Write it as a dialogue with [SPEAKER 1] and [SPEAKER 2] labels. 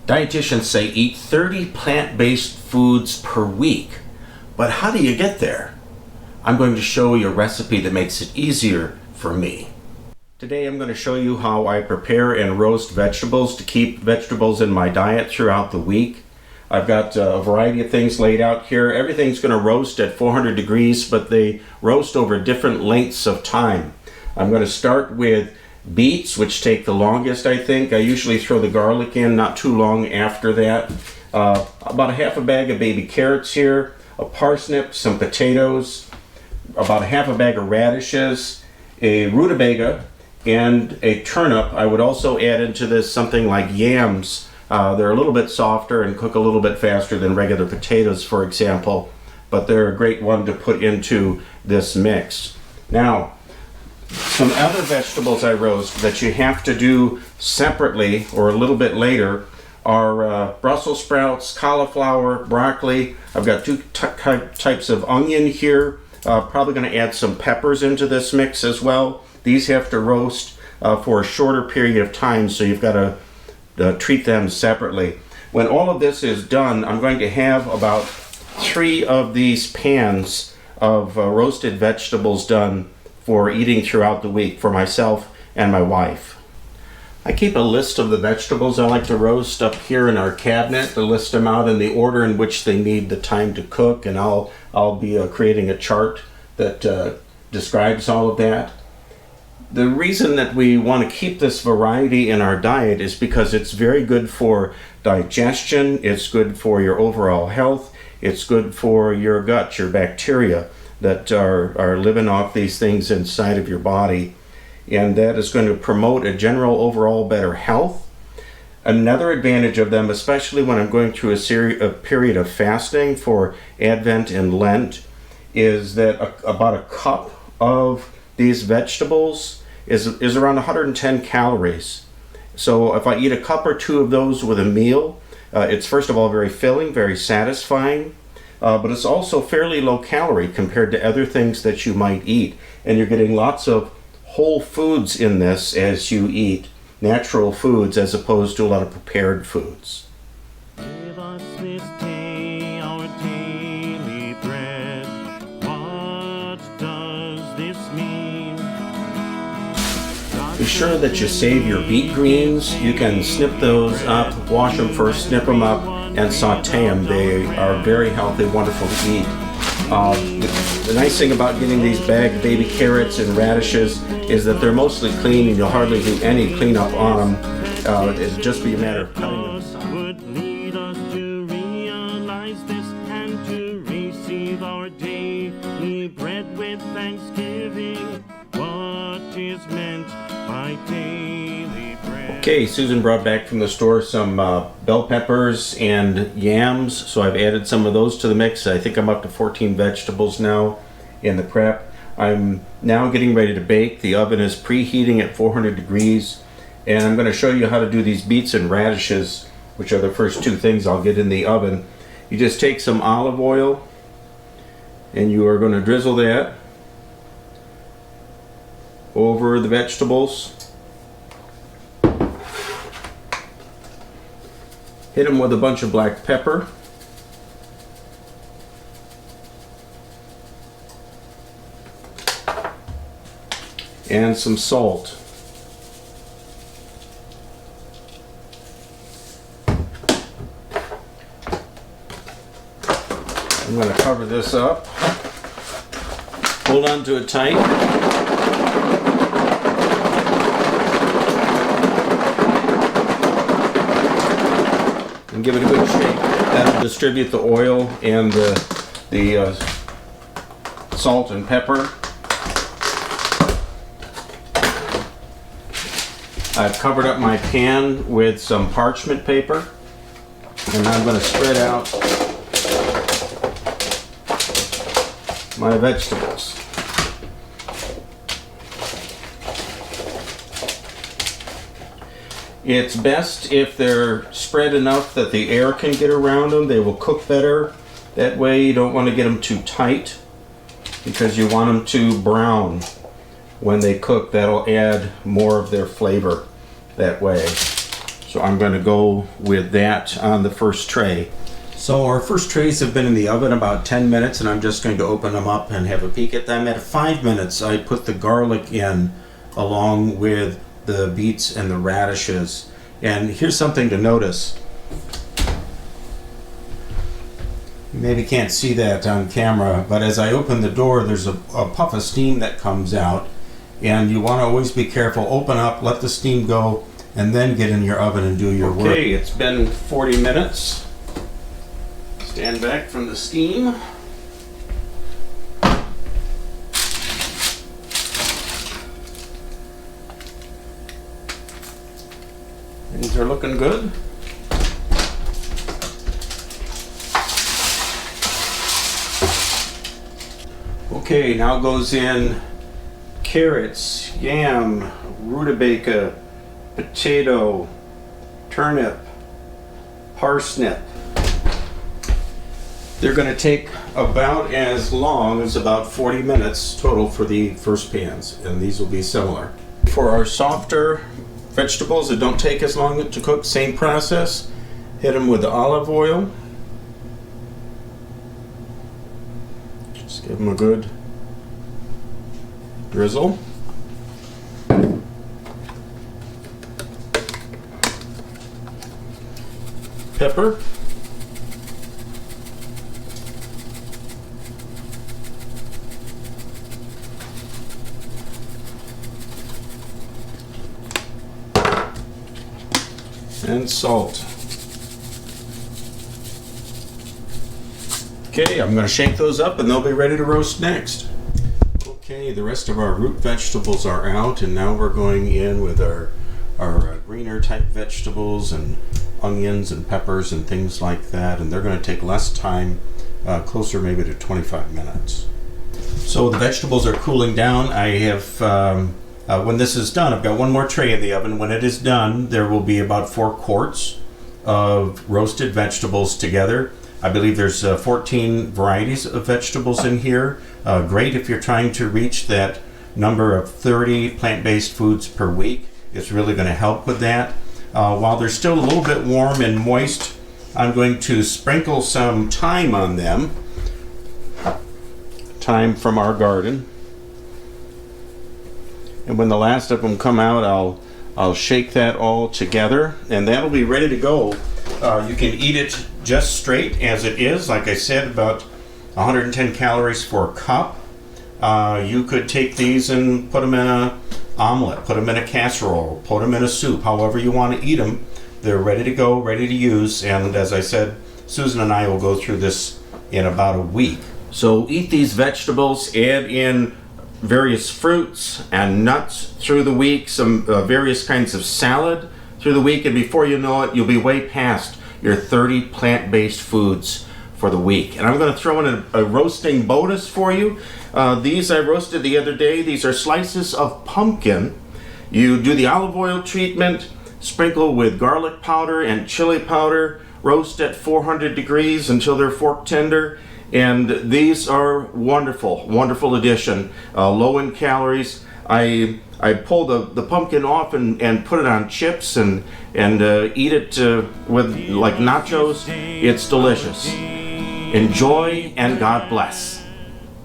[SPEAKER 1] Dietitians say eat 30 plant-based foods per week. But how do you get there? I'm going to show you a recipe that makes it easier for me. Today I'm going to show you how I prepare and roast vegetables to keep vegetables in my diet throughout the week. I've got a variety of things laid out here. Everything's going to roast at 400 degrees, but they roast over different lengths of time. I'm going to start with beets, which take the longest, I think. I usually throw the garlic in not too long after that. About a half a bag of baby carrots here, a parsnip, some potatoes, about a half a bag of radishes, a rutabaga, and a turnip. I would also add into this something like yams. They're a little bit softer and cook a little bit faster than regular potatoes, for example, but they're a great one to put into this mix. Now, some other vegetables I roast that you have to do separately or a little bit later are Brussels sprouts, cauliflower, broccoli. I've got two types of onion here. Probably going to add some peppers into this mix as well. These have to roast for a shorter period of time, so you've got to treat them separately. When all of this is done, I'm going to have about 3 of these pans of roasted vegetables done for eating throughout the week for myself and my wife. I keep a list of the vegetables I like to roast up here in our cabinet to list them out in the order in which they need the time to cook, and I'll be creating a chart that describes all of that. The reason that we want to keep this variety in our diet is because it's very good for digestion, it's good for your overall health, it's good for your gut, your bacteria that are living off these things inside of your body, and that is going to promote a general overall better health. Another advantage of them, especially when I'm going through a period of fasting for Advent and Lent, is that about a cup of these vegetables is around 110 calories. So if I eat a cup or 2 of those with a meal, it's first of all very filling, very satisfying, but it's also fairly low calorie compared to other things that you might eat. And you're getting lots of whole foods in this as you eat, natural foods as opposed to a lot of prepared foods.
[SPEAKER 2] Give us this day our daily bread. What does this mean?
[SPEAKER 1] Be sure that you save your beet greens. You can snip those up, wash them first, snip them up, and saute them. They are very healthy, wonderful to eat. The nice thing about getting these bagged baby carrots and radishes is that they're mostly clean and you'll hardly do any cleanup on them. It'll just be a matter of cutting them.
[SPEAKER 2] Would lead us to realize this and to receive our daily bread with thanksgiving. What is meant by daily bread?
[SPEAKER 1] Okay, Susan brought back from the store some bell peppers and yams, so I've added some of those to the mix. I think I'm up to 14 vegetables now in the prep. I'm now getting ready to bake. The oven is preheating at 400 degrees, and I'm going to show you how to do these beets and radishes, which are the first 2 things I'll get in the oven. You just take some olive oil and you are going to drizzle that over the vegetables. Hit them with a bunch of black pepper. And some salt. I'm going to cover this up. Hold on to it tight. And give it a good shake. That'll distribute the oil and the salt and pepper. I've covered up my pan with some parchment paper, and I'm going to spread out my vegetables. It's best if they're spread enough that the air can get around them. They will cook better. That way you don't want to get them too tight because you want them to brown when they cook. That'll add more of their flavor that way. So So I'm going to go with that on the first tray. So our first trays have been in the oven about 10 minutes, and I'm just going to open them up and have a peek at them. At 5 minutes, I put the garlic in along with the beets and the radishes. And here's something to notice. You maybe can't see that on camera, but as I open the door, there's a puff of steam that comes out. And you want to always be careful. Open up, let the steam go, and then get in your oven and do your work. Okay, it's been 40 minutes. Stand back from the steam. Things are looking good. Okay, now goes in carrots, yam, rutabaga, potato, turnip, parsnip. They're going to take about as long as about 40 minutes total for the first pans, and these will be similar. For our softer vegetables that don't take as long to cook, same process. Hit them with the olive oil. Just give them a good drizzle. Pepper. And salt. Okay, I'm going to shake those up and they'll be ready to roast next. Okay, the rest of our root vegetables are out, and now we're going in with our greener type vegetables and onions and peppers and things like that, and they're going to take less time, closer maybe to 25 minutes. So the vegetables are cooling down. I have when this is done, I've got one more tray in the oven. When it is done, there will be about 4 quarts of roasted vegetables together. I believe there's 14 varieties of vegetables in here. Great if you're trying to reach that number of 30 plant-based foods per week. It's really going to help with that. While they're still a little bit warm and moist, I'm going to sprinkle some thyme on them. Thyme from our garden. And when the last of them come out, I'll shake that all together, and that'll be ready to go. You can eat it just straight as it is. Like I said, about 110 calories for a cup. You could take these and put them in an omelet, put them in a casserole, put them in a soup, however you want to eat them. They're ready to go, ready to use, and as I said, Susan and I will go through this in about a week. So eat these vegetables, add in various fruits and nuts through the week, some various kinds of salad through the week, and before you know it, you'll be way past your 30 plant-based foods for the week. And I'm going to throw in a roasting bonus for you. These I roasted the other day. These are slices of pumpkin. You do the olive oil treatment, sprinkle with garlic powder and chili powder, roast at 400 degrees until they're fork tender. And these are wonderful, wonderful addition. Low in calories. I pull the pumpkin off and put it on chips and eat it with like nachos. It's delicious. Enjoy and God bless.